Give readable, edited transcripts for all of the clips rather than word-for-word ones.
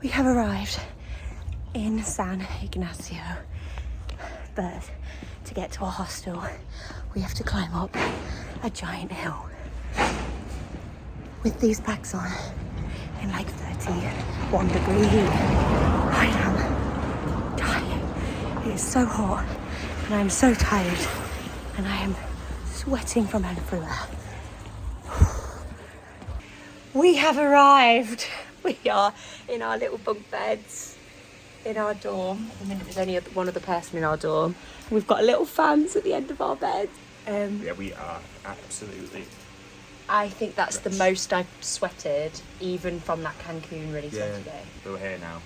We have arrived in San Ignacio, but to get to our hostel we have to climb up a giant hill with these bags on in like 31 degree heat. I am dying. It is so hot and I am so tired and I am sweating from everywhere. We have arrived. We are in our little bunk beds in our dorm. At the minute there's only one other person in our dorm. We've got little fans at the end of our bed. Yeah, we are absolutely. I think that's the most I've sweated, even from that Cancun really sweaty day. But we're here now.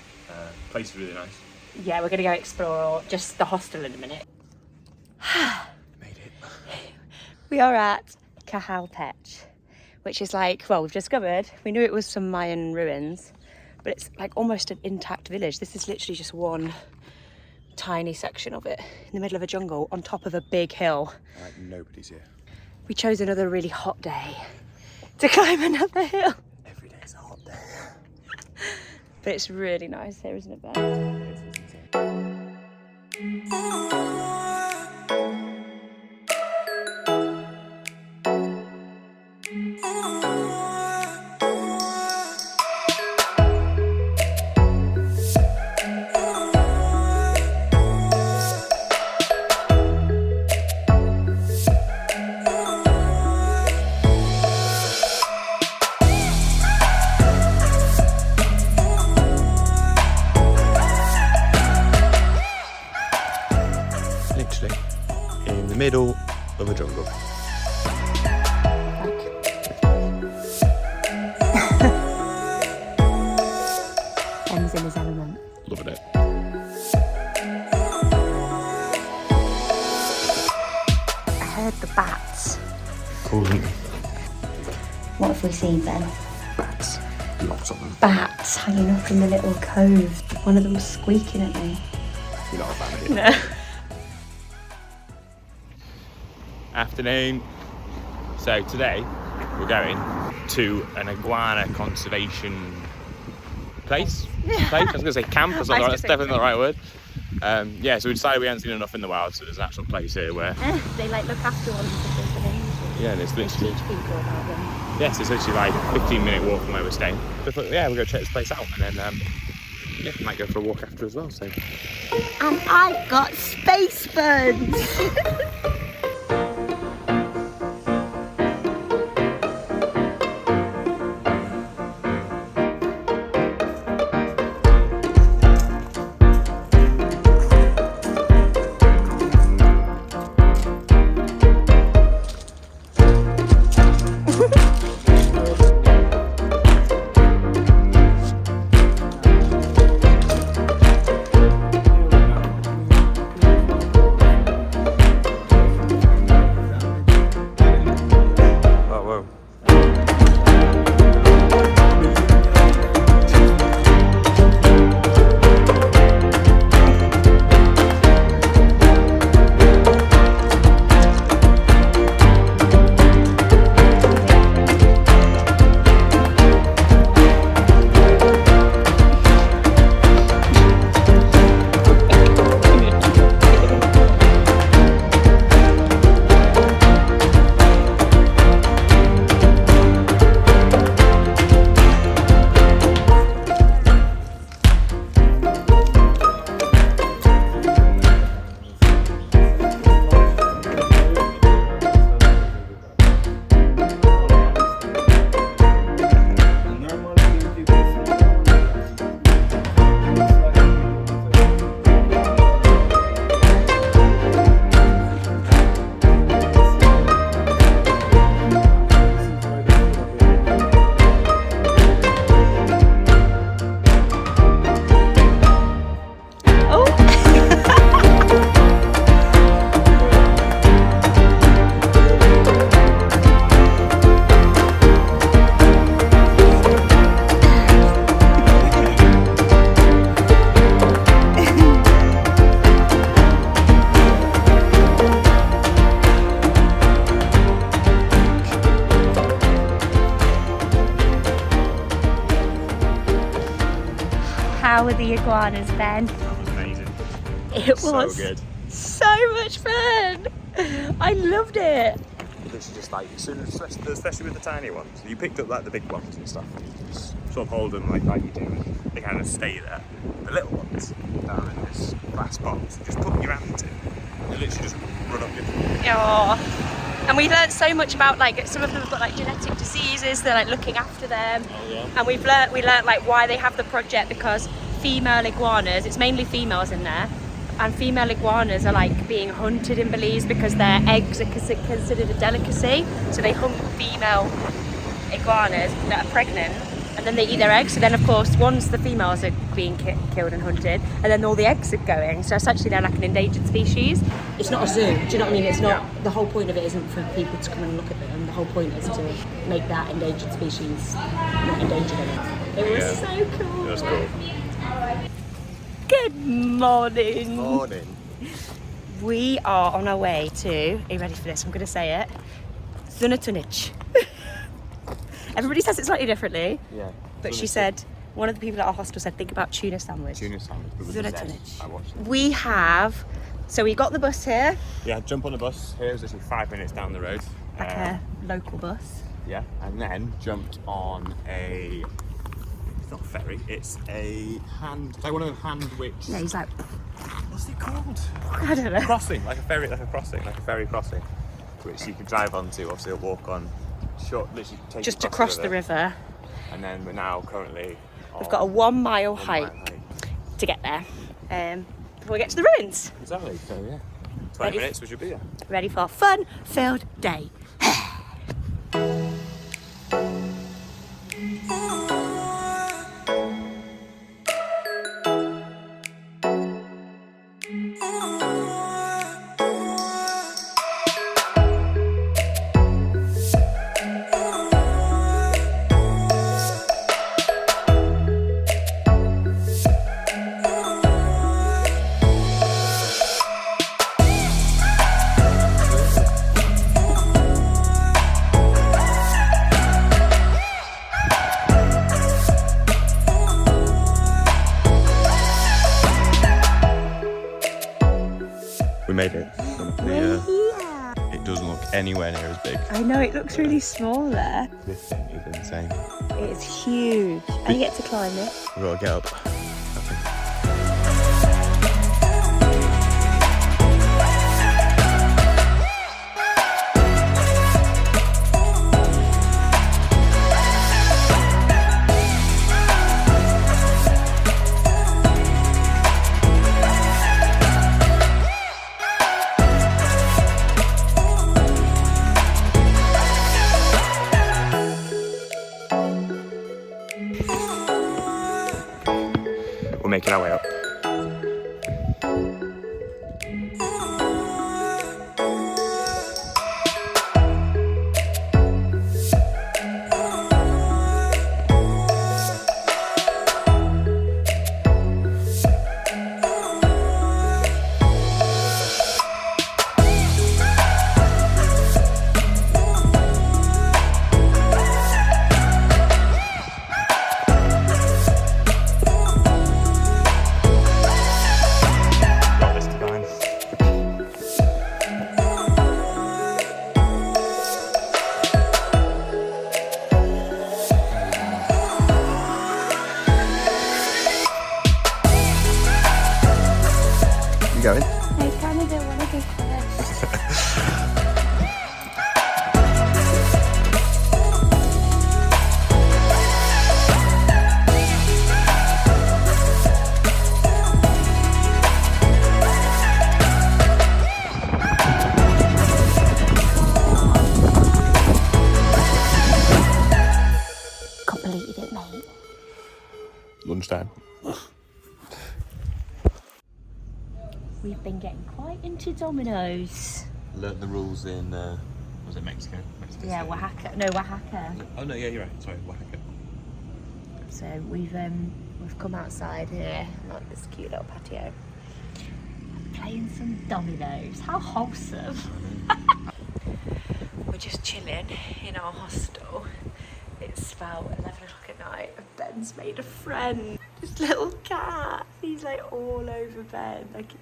Place is really nice. Yeah, we're going to go explore just the hostel in a minute. Made it. We are at Cahal, Pech, which is like, well, we've discovered, we knew it was some Mayan ruins, but it's like almost an intact village. This is literally just one tiny section of it in the middle of a jungle on top of a big hill. Nobody's here. We chose another really hot day to climb another hill. Every day is a hot day. But it's really nice here, isn't it, Ben? In the middle of a jungle. Ben's in his element. Loving it. I heard the bats. Cool. What have we seen, Ben? Bats. Lots of them. Bats hanging up in the little cove. One of them was squeaking at me. You're not a fan of it. No. Afternoon. So today we're going to an iguana conservation place. I was going to say camp. That's definitely not the right word. Yeah, so we decided we hadn't seen enough in the wild, so there's an actual place here where they like look after one another. yeah, there's literally Teach people about them. yes, it's literally like a 15-minute walk from where we're staying. So I thought, yeah, we'll go check this place out, and then yeah, might go for a walk after as well. So. And I've got space buns. How were the iguanas, Ben? That was amazing. It was so good. so much fun. I loved it. It's just like, especially with the tiny ones, you picked up like the big ones and stuff, and you just sort of hold them like you do, and they kind of stay there. The little ones down in this glass box, you just put your hand in, they literally just run up your. Oh. And we learned so much about, like, some of them have got like genetic diseases, they're like looking after them. Oh yeah. And we learned like why they have the project, because female iguanas, it's mainly females in there, and female iguanas are like being hunted in Belize because their eggs are considered a delicacy. So they hunt female iguanas that are pregnant, and then they eat their eggs. So then, of course, once the females are being killed and hunted, and then all the eggs are going. So essentially, they're like an endangered species. It's not a zoo. Do you know what I mean? It's not. The whole point of it isn't for people to come and look at them. The whole point is to make that endangered species not endangered anymore. It was so cool. It was cool. Good morning. Morning. We are on our way to, are you ready for this? I'm going to say it. Xunantunich. Everybody says it slightly differently. Yeah. But she said, one of the people at our hostel said, think about tuna sandwich. Tuna sandwich. Xunantunich. I watched it. We have, so we got the bus here. Yeah, jump on the bus. Here's literally 5 minutes down the road. Like a local bus. Yeah, and then jumped on a. It's not a ferry. It's a hand. Like one of the hand which. Yeah, he's like, What's it called? I don't know. Crossing, like a ferry, like a ferry crossing, which you can drive onto. Obviously, or walk on. Short, literally take Just you across the river. And then we're now currently. We've got a 1 mile 1 hike mile hike. to get there. Before we get to the ruins. Exactly. So yeah, 20 Ready? minutes we should be there. Ready for a fun-filled day. We made it. It doesn't look anywhere near as big. I know, it looks really small there. This thing is insane. It's huge. And you get to climb it. We've got to get up. We're making our way up. You going? I kind of don't want to go first. Completed it, mate. Lunchtime. We've been getting quite into dominoes. Learned the rules in, was it Mexico? Yeah, City. Oaxaca. No, Oaxaca. Oh no, yeah, you're right. Sorry, Oaxaca. So we've come outside here, like this cute little patio, playing some dominoes. How wholesome! We're just chilling in our hostel. It's about 11 o'clock at night. Ben's made a friend. This little cat. He's like all over Ben. Like,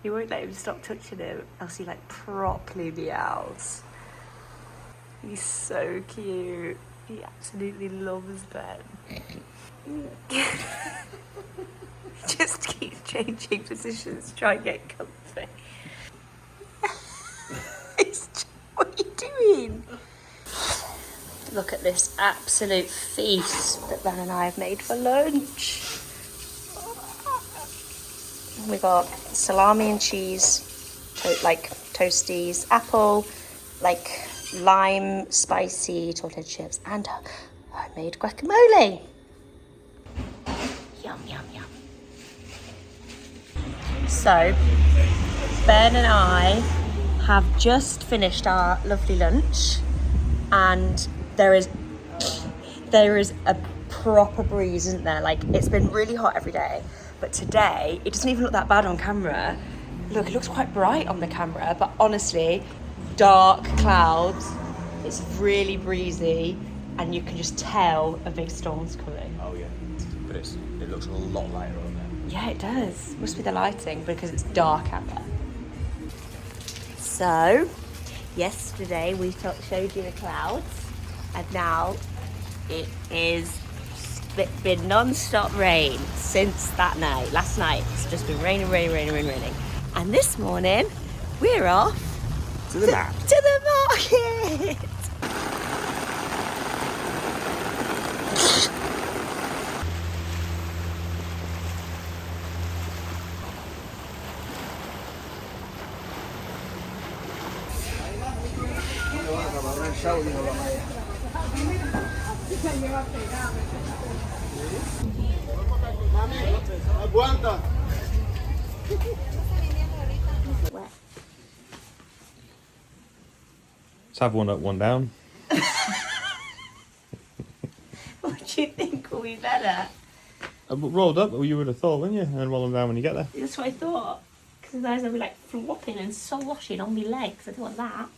he won't let him stop touching him, else he like properly meows. He's so cute. He absolutely loves Ben. He just keeps changing positions to try and get comfy. What are you doing? Look at this absolute feast that Ben and I have made for lunch. We got salami and cheese, like toasties, apple, like lime spicy tortilla chips, and I made guacamole. Yum, yum, yum. So, Ben and I have just finished our lovely lunch, and there is a proper breeze, isn't there? Like, it's been really hot every day, but today it doesn't even look that bad on camera. Look, it looks quite bright on the camera, but honestly, dark clouds, it's really breezy, and you can just tell a big storm's coming. Oh yeah, but it looks a lot lighter on there. Yeah, it does. Must be the lighting because it's dark out there. So, yesterday we showed you the clouds, and now it is been non-stop rain since that night. Last night it's just been raining. And this morning we're off to the market. To the market. Aguanta. Let's have one up, one down. What do you think will be better? Rolled up, you would have thought, wouldn't you? And then roll them down when you get there. That's what I thought. Because otherwise I'll be like flopping and sloshing on my legs. I don't want that.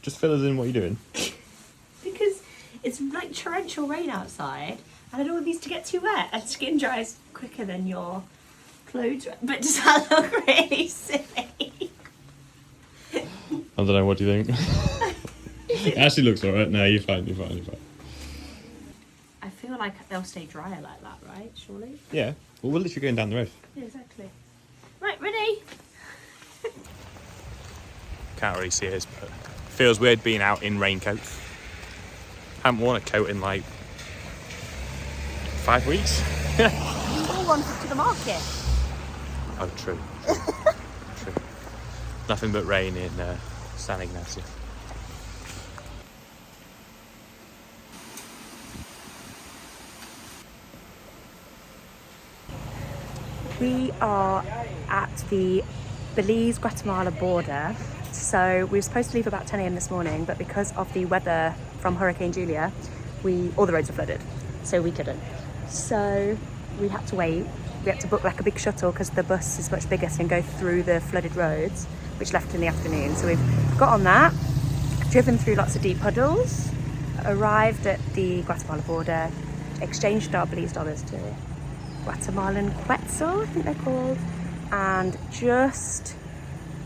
Just fill us in what you're doing. Because it's like torrential rain outside, and I don't want these to get too wet. And skin dries quicker than your clothes. But does that look really silly? I don't know, what do you think? It actually looks alright. No, you're fine. I feel like they'll stay drier like that, right? Surely? Yeah. Well, we're literally going down the road. Yeah, exactly. Right, ready? Can't really see us, but feels weird being out in raincoats. Haven't worn a coat in like 5 weeks. You all wanted to the market. Oh, true. Nothing but rain in San Ignacio. We are at the Belize Guatemala border. So we were supposed to leave about 10 a.m. this morning, but because of the weather from Hurricane Julia, all the roads were flooded, so we couldn't. So we had to wait. We had to book like a big shuttle because the bus is much bigger, so we can go through the flooded roads, which left in the afternoon. So we've got on that, driven through lots of deep puddles, arrived at the Guatemala border, exchanged our Belize dollars to Guatemalan quetzal, I think they're called, and just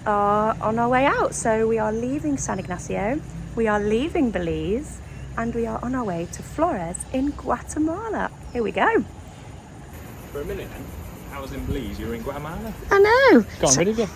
are on our way out. So we are leaving San Ignacio, we are leaving Belize, and we are on our way to Flores in Guatemala. Here we go. For a minute, I was in Belize, you were in Guatemala? I know. Got rid of you.